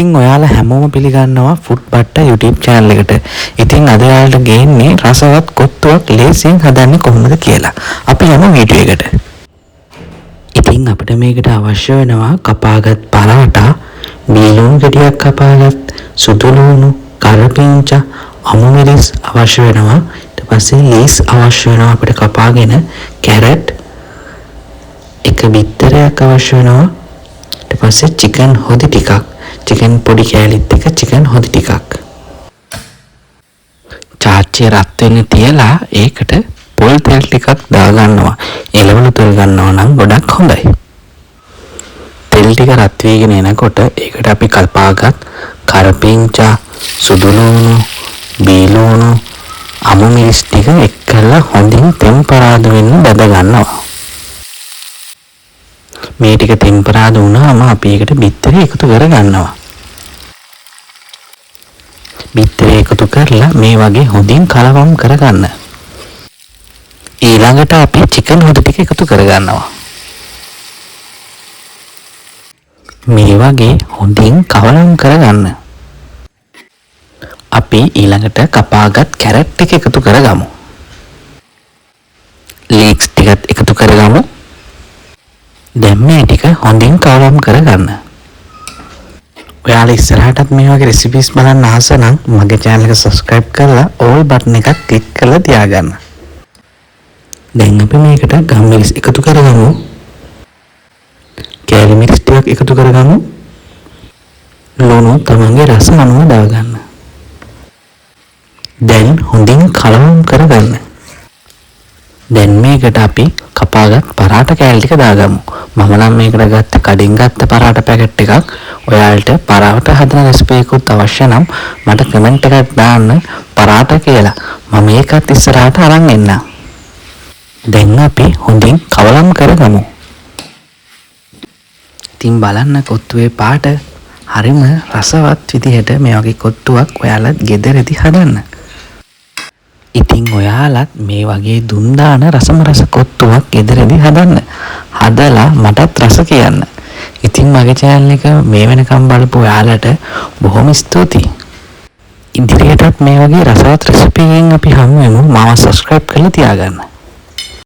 ඉතින් ඔයාලා හැමෝම පිළිගන්නවා ෆුඩ් බට්ටා YouTube channel එකට. ඉතින් අද ඔයාලට ගේන්නේ රසවත් කොත්තුවක් ලේසියෙන් හදන්නේ කොහොමද කියලා. අපි යමු වීඩියෝ එකට. ඉතින් අපිට මේකට අවශ්‍ය වෙනවා කපාගත් පරාටා, බීලුණු ගෙඩියක් කපාගත්, සුදු ලුණු, කරපිංචා, අමු මිරිස් අවශ්‍ය වෙනවා. ඊට පස්සේ ලීස් අවශ්‍ය වෙනවා අපිට කපාගෙන, කැරට්, එක බිත්තරයක් අවශ්‍ය වෙනවා. ඊට පස්සේ චිකන් හොදි ටිකක්, චිකන් පොඩි කෑලිත් එක චිකන් හොදි ටිකක්. චාච්චිය රත් වෙන්න තියලා ඒකට පොල් තෙල් ටිකක් දාගන්නවා. එළවලු තෙල් ගන්නවා නම් ගොඩක් හොඳයි. තෙල් ටික රත් වීගෙන එනකොට ඒකට අපි කපාගත් කරපිංචා, සුදු ලුණු, බීලුණු, අමු මිරිස් ටික එක්කලා හොඳින් තෙම්පරාදු වෙන්න බැද ගන්නවා. මේ ටික තෙම්පරාදු වුණාම අපි ඒකට බිත්තරේ එකතු කර ගන්නවා. බිත්තරේ එකතු කරලා මේ වගේ හොඳින් කලවම් කරගන්න. ඊළඟට අපි චිකන් හොදි ටික එකතු කරගන්නවා. මේ වගේ හොඳින් කවලම් කරගන්න. අපි ඊළඟට කපාගත් කැරට් ටික එකතු කරගමු. ලීක්ස් ටිකත් එකතු කරගමු. දැන් මේ ටික හොඳින් කවලම් කරගන්න. ඔයාලා ඉස්සරහටත් මේ වගේ රෙසිපීස් බලන්න ආස නම් මගේ channel එක subscribe කරලා all button එකක් click කරලා තියාගන්න. දැන් අපි මේකට ගම් මිරිස් එකතු කරගමු. කෑලි මිරිස් ටිකක් එකතු කරගමු. ලුණු තමන්ගේ රස අනුව දාගන්න. දැන් හොඳින් කලවම් කරගන්න. දැන් මේකට අපි කපාගත් පරාටා කෑලි ටික දාගමු. මම නම් මේකට ගත්ත කඩින් ගත්ත පරාටා පැකට් එකක්. ඔයාලට පරාටා හදන රෙසිපි එකකුත් අවශ්‍ය නම් මට කමෙන්ට් එකක් දාන්න පරාටා කියලා. මම ඒකත් ඉස්සරහට අරන් එන්නම්. දැන් අපි හොඳින් කවලම් කරගමු. ඉතින් බලන්න කොත්තුවේ පාට හරිම රසවත් විදිහට මේ වගේ කොත්තුවක් ඔයාලත් ගෙදරදී හදන්න. ඉතින් ඔයාලත් මේ වගේ දුම් දාන රසම රස කොත්තුවක් ගෙදරදී හදන්න. හදලා මටත් රස කියන්න. ඉතින් මගේ channel එක මේ වෙනකම් බලපු ඔයාලට බොහොම ස්තුතියි. ඉදිරියටත් මේ වගේ රසවත් රෙසිපි එකෙන් අපි හමු වෙමු. මාව subscribe කරලා තියාගන්න.